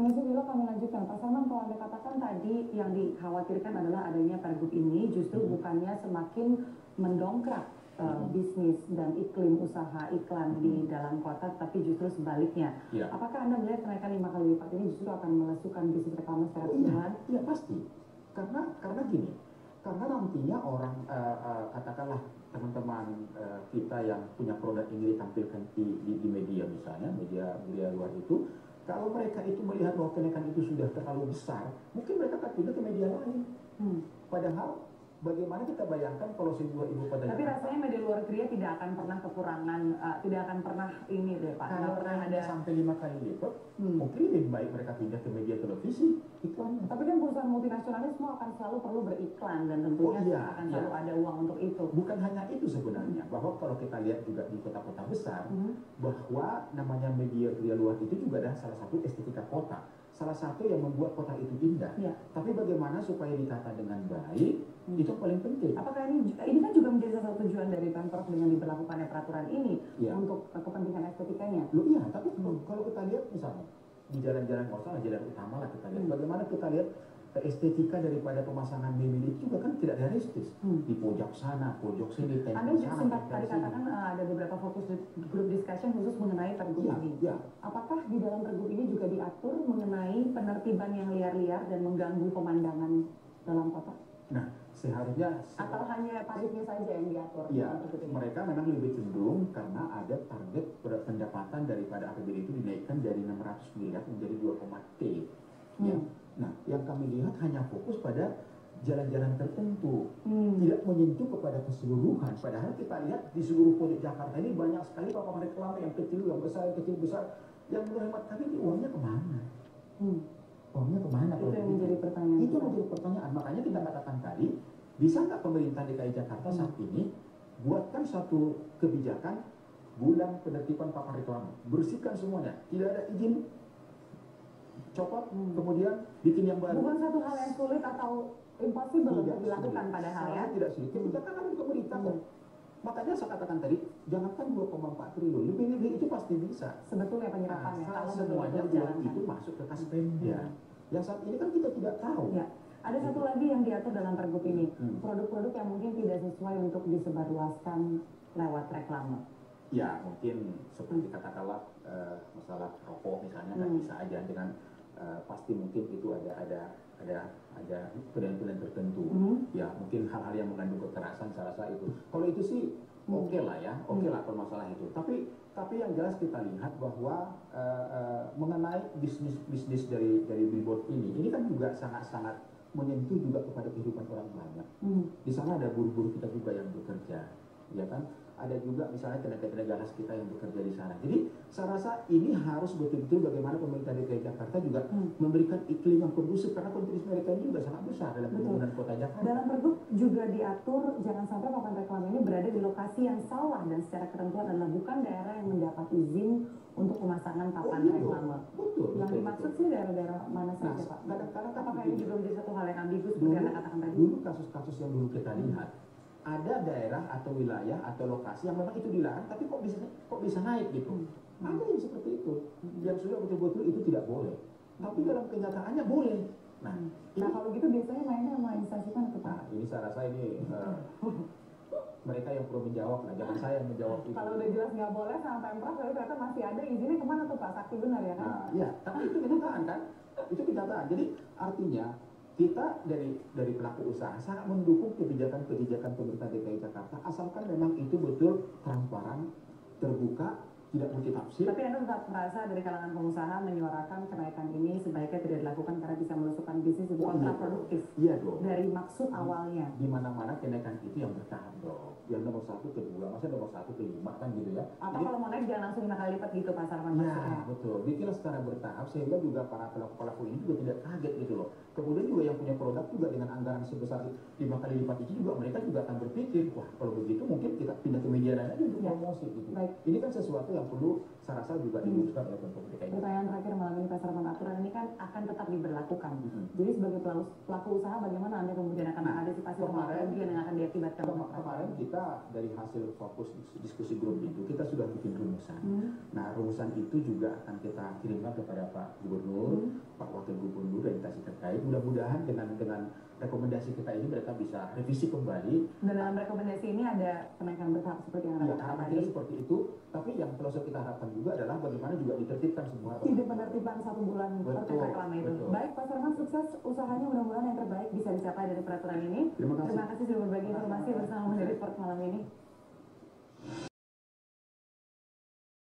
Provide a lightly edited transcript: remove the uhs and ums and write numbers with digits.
Mengisi dulu kami lanjutkan. Pak Salman, kalau Anda katakan tadi yang dikhawatirkan adalah adanya pergub ini justru bukannya semakin mendongkrak bisnis dan iklim usaha iklan di dalam kota, tapi justru sebaliknya. Ya. Apakah Anda melihat kenaikan 5 kali lipat ini justru akan melesukan bisnis reklame secara keseluruhan? Iya pasti. Karena gini, karena nantinya orang katakanlah teman-teman kita yang punya produk ini ditampilkan di media misalnya, media luar itu, kalau mereka itu melihat bahwa kenaikan itu sudah terlalu besar, mungkin mereka akan pindah ke media lain. Padahal bagaimana kita bayangkan kalau sebuah ibu kota Tapi rasanya media luar negeri tidak akan pernah kekurangan, tidak akan pernah ini deh Pak. Kalau pernah ada sampai 5 kali lipat, mungkin lebih baik mereka pindah ke media televisi iklannya. Tapi kan perusahaan multinasional semua akan selalu perlu beriklan dan tentunya akan selalu ada uang untuk itu. Bukan hanya itu sebenarnya, bahwa kalau kita lihat juga di kota-kota besar, bahwa namanya media luar itu juga adalah salah satu estetika kota. Salah satu yang membuat kota itu indah. Tapi bagaimana supaya ditata dengan baik, itu paling penting. Apakah ini kan juga menjadi salah satu tujuan dari Pemprov dengan diberlakukannya peraturan ini untuk kepentingan estetikanya? Iya, tapi kalau kita lihat misalnya di jalan-jalan kota, jalan utama lah kita lihat, bagaimana kita lihat estetika daripada pemasangan mebel itu juga kan tidak realistis. Di pojok sana, pojok sini, Anda sempat tadi katakan ada beberapa fokus group discussion khusus mengenai pergub ini. Apakah di dalam pergub ini juga diatur mengenai penertiban yang liar-liar dan mengganggu pemandangan dalam kota? Nah, seharusnya atau hanya paritnya saja yang diatur? Iya, mereka memang lebih cenderung karena ada target pendapatan daripada APBD itu dinaikkan dari 600 miliar menjadi 2,T. Nah, yang kami lihat hanya fokus pada jalan-jalan tertentu, tidak menyentuh kepada keseluruhan. Padahal kita lihat di seluruh pojok Jakarta ini banyak sekali papan reklame yang kecil, yang besar, yang kecil, besar. Yang menurut kami uangnya kemana? Uangnya kemana? Itu yang menjadi pertanyaan. Itu menjadi pertanyaan. Makanya kita katakan tadi, bisa nggak pemerintah DKI Jakarta saat ini buatkan satu kebijakan bulan penertiban papan reklame, bersihkan semuanya, tidak ada izin, copot, kemudian bikin yang baru. Bukan satu hal yang sulit atau impossible untuk dilakukan padahal ya? Tidak sulit. Kebijakan ada di pemerintah kok. Makanya saya katakan tadi, jangankan 2,4 triliun, lebih itu pasti bisa. Sebetulnya penyerapannya, kalau semuanya uang itu masuk ke kas Pemda. Yang saat ini kan kita tidak tahu. Ya. Ada satu lagi yang diatur dalam pergub ini, produk-produk yang mungkin tidak sesuai untuk disebarluaskan lewat reklame. Ya, mungkin seperti katakanlah masalah rokok misalnya kan bisa aja dengan pasti mungkin itu ada pilihan-pilihan tertentu. Ya, mungkin hal-hal yang mengandung kekerasan saya rasa itu. Kalau itu sih oke lah ya, oke lah permasalah itu. Tapi yang jelas kita lihat bahwa mengenai bisnis dari billboard ini kan juga sangat-sangat menyentuh juga kepada kehidupan orang banyak. Di sana ada buruh-buruh kita juga yang bekerja, ya kan? Ada juga misalnya tenaga-tenaga gas kita yang bekerja di sana. Jadi saya rasa ini harus betul-betul bagaimana pemerintah DKI Jakarta juga memberikan iklim yang kondusif, karena kontribusi mereka ini juga sangat besar dalam pembangunan kota Jakarta. Dalam pergub juga diatur jangan sampai papan reklame ini berada di lokasi yang salah dan secara ketentuan adalah bukan daerah yang mendapat izin untuk pemasangan papan reklame. Yang dimaksud sih daerah-daerah mana saja Pak? Kadang-kadang apakah ini juga menjadi satu hal yang ambigus seperti Anda katakan tadi? Dulu kasus-kasus yang dulu kita lihat, ada daerah atau wilayah atau lokasi yang memang itu dilarang, tapi kok bisa naik gitu. Ada yang seperti itu, yang sudah betul-betul itu tidak boleh. Tapi dalam kenyataannya boleh. Nah kalau gitu biasanya mainnya sama instansi mana tuh Pak? Nah, ini saya rasa ini mereka yang perlu menjawab, nah jangan saya yang menjawab itu. Kalau udah jelas nggak boleh sama Pemprov, tapi ternyata masih ada izinnya kemana tuh Pak? Sakti benar ya kan? Nah, iya, tapi itu kenyataan kan? Itu kenyataan. Jadi artinya kita dari pelaku usaha sangat mendukung kebijakan pemerintah DKI Jakarta, asalkan memang itu betul transparan, terbuka, tidak multitafsir. Tapi Anda tetap merasa dari kalangan pengusaha menyuarakan kenaikan ini sebaiknya tidak dilakukan karena bisa merusak bisnis itu kontraproduktif. Iya dong. Dari maksud awalnya. Di mana-mana kenaikan itu yang bertahap dong. Yang nomor 1 ke 2, masa nomor 1 ke 5 kan gitu ya. Apa jadi, kalau mau naik jangan langsung 5 kali lipat gitu Pak Sarman? Ya betul. Bikinlah secara bertahap sehingga juga para pelaku ini juga tidak kaget gitu loh. Kemudian juga yang punya produk juga dengan anggaran sebesar 5 kali lipat itu juga mereka juga akan berpikir, wah kalau begitu mungkin kita pindah ke media lain aja untuk promosi gitu. Baik. Ini kan sesuatu yang yang perlu saya rasa juga diluruskan oleh Pemprov DKI. Pertanyaan terakhir malam ini Pak Sarman, aturan ini kan akan tetap diberlakukan. Jadi sebagai pelaku usaha bagaimana Anda kemudian akan mengantisipasi kerugian yang akan diakibatkan? Kemarin kita dari hasil fokus diskusi grup itu kita sudah bikin rumusan. Nah rumusan itu juga akan kita kirimkan kepada Pak Gubernur, Pak Wakil Gubernur dan instansi terkait. Mudah-mudahan dengan rekomendasi kita ini mereka bisa revisi kembali. Dan dalam rekomendasi ini ada kenaikan bertahap seperti yang Anda katakan tadi. Seperti itu. Tapi yang perlu kita harapkan juga adalah bagaimana juga ditertibkan semua. Tidak penertiban 1 bulan terkait reklame itu. Baik Pak Sarman, sukses usahanya, mudah-mudahan yang terbaik bisa dicapai dari peraturan ini. Terima kasih sudah berbagi informasi bersama Menjadi Sport malam ini.